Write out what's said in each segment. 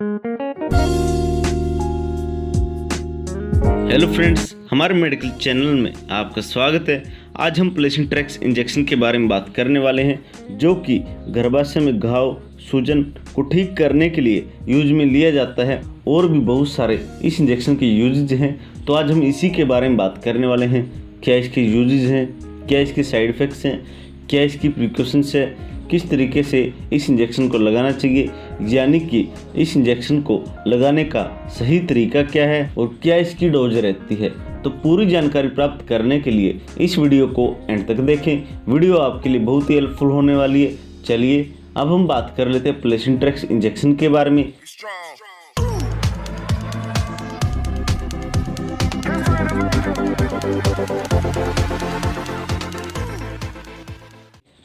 Hello friends, हमारे medical channel में आपका स्वागत है। आज हम प्लेसेंट्रेक्स इंजेक्शन के बारे में बात करने वाले हैं, जो कि गर्भाशय में घाव, सूजन को ठीक करने के लिए यूज में लिया जाता है। और भी बहुत सारे इस इंजेक्शन के यूजेज हैं, तो आज हम इसी के बारे में बात करने वाले हैं। क्या इसके यूजेज हैं, क्या इसके साइड इफ़ेक्ट्स हैं, क्या इसकी प्रिकॉशंस है, किस तरीके से इस इंजेक्शन को लगाना चाहिए, यानी कि इस इंजेक्शन को लगाने का सही तरीका क्या है और क्या इसकी डोज रहती है। तो पूरी जानकारी प्राप्त करने के लिए इस वीडियो को एंड तक देखें। वीडियो आपके लिए बहुत ही हेल्पफुल होने वाली है। चलिए अब हम बात कर लेते हैं प्लेसेंट्रेक्स इंजेक्शन के बारे में।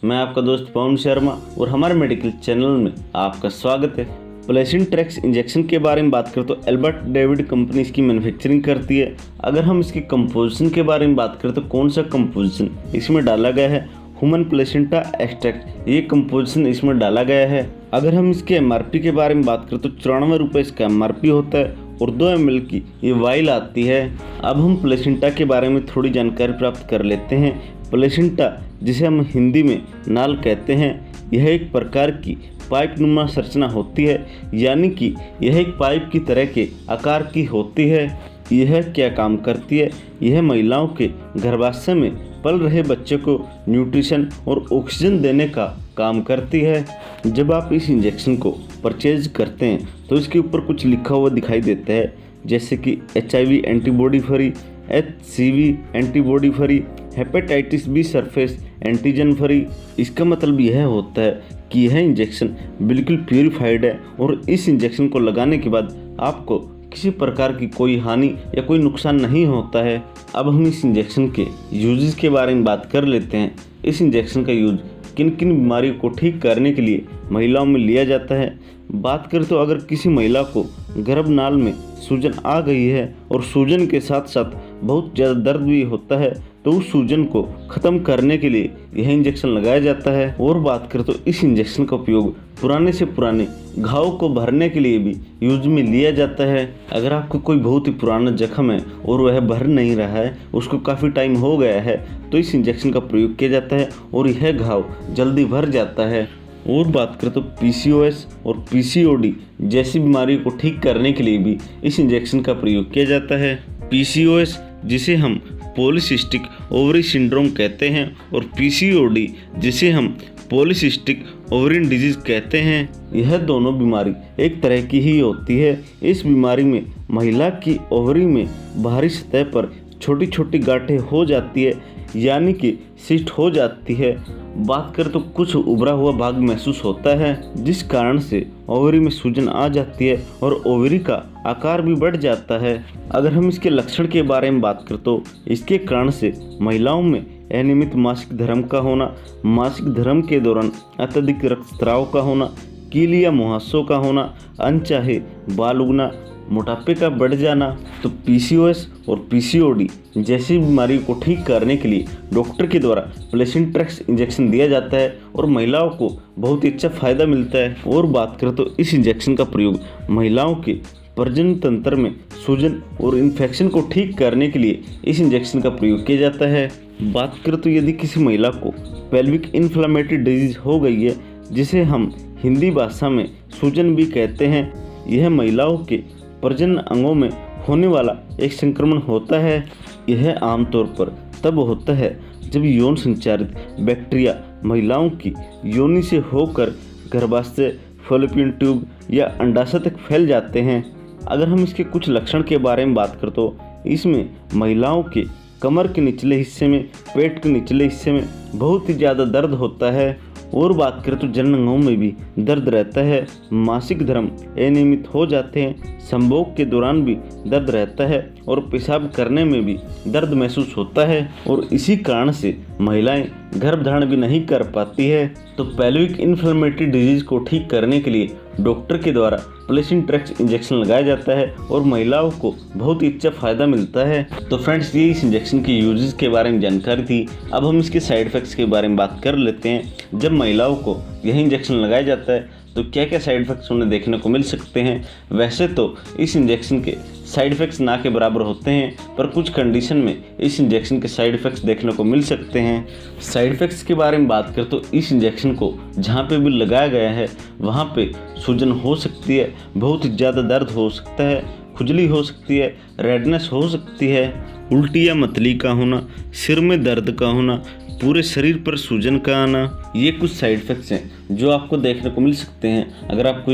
मैं आपका दोस्त पवन शर्मा और हमारे मेडिकल चैनल में आपका स्वागत है। प्लेसेंट्रेक्स इंजेक्शन के बारे में बात करें तो एल्बर्ट डेविड कंपनी इसकी मैन्युफैक्चरिंग करती है। अगर हम इसके कंपोजिशन के बारे में बात करें तो कौन सा कंपोजिशन इसमें डाला गया है, ह्यूमन प्लेसेंटा एक्सट्रैक्ट, ये कंपोजिशन इसमें डाला गया है। अगर हम इसके एमआरपी के बारे में बात करें तो 94 रुपये इसका एमआरपी होता है और 2 ml की ये वाइल आती है। अब हम प्लेसेंटा के बारे में थोड़ी जानकारी प्राप्त कर लेते हैं। प्लेसेंटा, जिसे हम हिंदी में नाल कहते हैं, यह एक प्रकार की पाइप नुमा संरचना होती है, यानी कि यह एक पाइप की तरह के आकार की होती है। यह क्या काम करती है? यह महिलाओं के गर्भाशय में पल रहे बच्चे को न्यूट्रिशन और ऑक्सीजन देने का काम करती है। जब आप इस इंजेक्शन को परचेज करते हैं तो इसके ऊपर कुछ लिखा हुआ दिखाई देता है, जैसे कि HIV antibody free, HCV antibody free, hepatitis B surface antigen free. इसका मतलब यह होता है कि यह इंजेक्शन बिल्कुल प्यूरिफाइड है और इस इंजेक्शन को लगाने के बाद आपको किसी प्रकार की कोई हानि या कोई नुकसान नहीं होता है। अब हम इस इंजेक्शन के यूजेस के बारे में बात कर लेते हैं। इस इंजेक्शन का यूज किन किन बीमारियों को ठीक करने के लिए महिलाओं में लिया जाता है। बात करें तो अगर किसी महिला को गर्भनाल में सूजन आ गई है और सूजन के साथ साथ बहुत ज़्यादा दर्द भी होता है, तो उस सूजन को ख़त्म करने के लिए यह इंजेक्शन लगाया जाता है। और बात करें तो इस इंजेक्शन का उपयोग पुराने से पुराने घाव को भरने के लिए भी यूज में लिया जाता है। अगर आपको कोई बहुत ही पुराना जख्म है और वह भर नहीं रहा है, उसको काफ़ी टाइम हो गया है, तो इस इंजेक्शन का प्रयोग किया जाता है और यह घाव जल्दी भर जाता है। और बात करें तो PCOS और PCOD जैसी बीमारी को ठीक करने के लिए भी इस इंजेक्शन का प्रयोग किया जाता है। PCOS, जिसे हम पॉलीसिस्टिक ओवरी सिंड्रोम कहते हैं, और PCOD, जिसे हम पॉलीसिस्टिक ओवरिन डिजीज कहते हैं, यह दोनों बीमारी एक तरह की ही होती है। इस बीमारी में महिला की ओवरी में बाहरी सतह पर छोटी छोटी गांठें हो जाती है, यानी कि सिस्ट हो जाती है। बात करें तो कुछ उभरा हुआ भाग महसूस होता है, जिस कारण से ओवरी में सूजन आ जाती है और ओवरी का आकार भी बढ़ जाता है। अगर हम इसके लक्षण के बारे में बात करें तो इसके कारण से महिलाओं में अनियमित मासिक धर्म का होना, मासिक धर्म के दौरान अत्यधिक रक्तस्राव का होना, कील या मुहासों का होना, अनचाहे बाल उगना, मोटापे का बढ़ जाना। तो PCOS और PCOD जैसी बीमारी को ठीक करने के लिए डॉक्टर के द्वारा प्लेसेंट्रेक्स इंजेक्शन दिया जाता है और महिलाओं को बहुत ही अच्छा फायदा मिलता है। और बात करें तो इस इंजेक्शन का प्रयोग महिलाओं के प्रजनन तंत्र में सूजन और इन्फेक्शन को ठीक करने के लिए इस इंजेक्शन का प्रयोग किया जाता है। बात करें तो यदि किसी महिला को पेल्विक इन्फ्लेमेटरी डिजीज हो गई है, जिसे हम हिंदी भाषा में सूजन भी कहते हैं, यह महिलाओं के प्रजनन अंगों में होने वाला एक संक्रमण होता है। यह आमतौर पर तब होता है जब यौन संचारित बैक्टीरिया महिलाओं की योनि से होकर गर्भाशय, फॉलोपियन ट्यूब या अंडाशय तक फैल जाते हैं। अगर हम इसके कुछ लक्षण के बारे में बात करें तो इसमें महिलाओं के कमर के निचले हिस्से में, पेट के निचले हिस्से में बहुत ही ज़्यादा दर्द होता है। और बात करें तो जनन अंगों में भी दर्द रहता है, मासिक धर्म अनियमित हो जाते हैं, संभोग के दौरान भी दर्द रहता है और पेशाब करने में भी दर्द महसूस होता है। और इसी कारण से महिलाएं गर्भधारण भी नहीं कर पाती है। तो पेल्विक इन्फ्लेमेटरी डिजीज को ठीक करने के लिए डॉक्टर के द्वारा प्लेसेंट्रेक्स इंजेक्शन लगाया जाता है और महिलाओं को बहुत ही अच्छा फायदा मिलता है। तो फ्रेंड्स, ये इस इंजेक्शन के यूजेस के बारे में जानकारी थी। अब हम इसके साइड इफेक्ट्स के बारे में बात कर लेते हैं। जब महिलाओं को यह इंजेक्शन लगाया जाता है तो क्या क्या साइड इफ़ेक्ट्स उन्हें देखने को मिल सकते हैं। वैसे तो इस इंजेक्शन के साइड इफ़ेक्ट्स ना के बराबर होते हैं, पर कुछ कंडीशन में इस इंजेक्शन के साइड इफ़ेक्ट्स देखने को मिल सकते हैं। साइड इफ़ेक्ट्स के बारे में बात करें तो इस इंजेक्शन को जहाँ पे भी लगाया गया है वहाँ पे सूजन हो सकती है, बहुत ज़्यादा दर्द हो सकता है, खुजली हो सकती है, रेडनेस हो सकती है, उल्टी या मतली का होना, सिर में दर्द का होना, पूरे शरीर पर सूजन का आना, ये कुछ साइड इफ़ेक्ट्स हैं जो आपको देखने को मिल सकते हैं। अगर आपको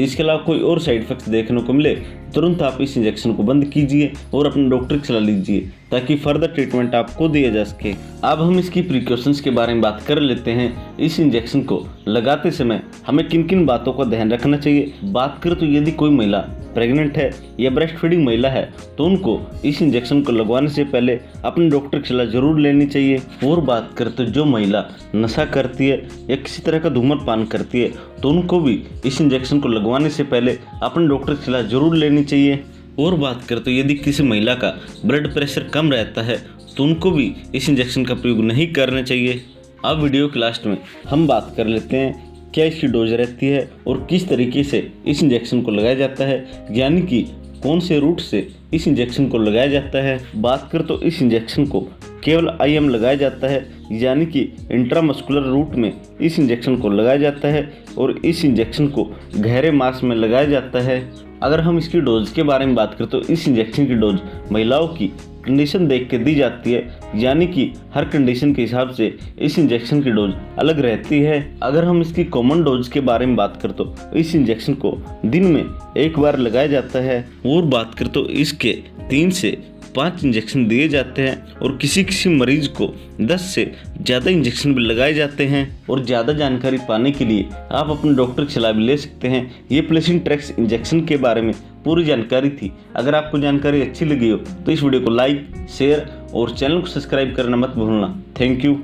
इसके अलावा कोई और साइड इफ़ेक्ट्स देखने को मिले तुरंत आप इस इंजेक्शन को बंद कीजिए और अपने डॉक्टर की सलाह लीजिए ताकि फर्दर ट्रीटमेंट आपको दिया जा सके। अब हम इसकी प्रिकॉशंस के बारे में बात कर लेते हैं। इस इंजेक्शन को लगाते समय हमें किन किन बातों का ध्यान रखना चाहिए। बात करें तो यदि कोई महिला प्रेग्नेंट है या ब्रेस्ट फीडिंग महिला है तो उनको इस इंजेक्शन को लगवाने से पहले अपने डॉक्टर की सलाह जरूर लेनी चाहिए। और बात करें तो जो महिला नशा करती है या किसी तरह का धूम्रपान करती है तो उनको भी इस इंजेक्शन को लगवाने से पहले अपने डॉक्टर की सलाह जरूर लेनी चाहिए। और बात करें तो यदि किसी महिला का ब्लड प्रेशर कम रहता है तो उनको भी इस इंजेक्शन का प्रयोग नहीं करना चाहिए। अब वीडियो के लास्ट में हम बात कर लेते हैं क्या इसकी डोज रहती है और किस तरीके से इस इंजेक्शन को लगाया जाता है, यानी कि कौन से रूट से इस इंजेक्शन को लगाया जाता है। बात करें तो इस इंजेक्शन को केवल IM लगाया जाता है, यानी कि इंट्रामस्कुलर रूट में इस इंजेक्शन को लगाया जाता है और इस इंजेक्शन को गहरे मांस में लगाया जाता है। अगर हम इसकी डोज के बारे में बात करें तो इस इंजेक्शन की डोज महिलाओं की कंडीशन देख के दी जाती है, यानी कि हर कंडीशन के हिसाब से इस इंजेक्शन की डोज अलग रहती है। अगर हम इसकी कॉमन डोज के बारे में बात करें तो इस इंजेक्शन को दिन में एक बार लगाया जाता है। और बात करें तो इसके 3 से 5 इंजेक्शन दिए जाते हैं और किसी किसी मरीज को 10 से ज़्यादा इंजेक्शन भी लगाए जाते हैं। और ज़्यादा जानकारी पाने के लिए आप अपने डॉक्टर की सलाह भी ले सकते हैं। ये प्लेसिन ट्रेक्स इंजेक्शन के बारे में पूरी जानकारी थी। अगर आपको जानकारी अच्छी लगी हो तो इस वीडियो को लाइक, शेयर और चैनल को सब्सक्राइब करना मत भूलना। Thank you.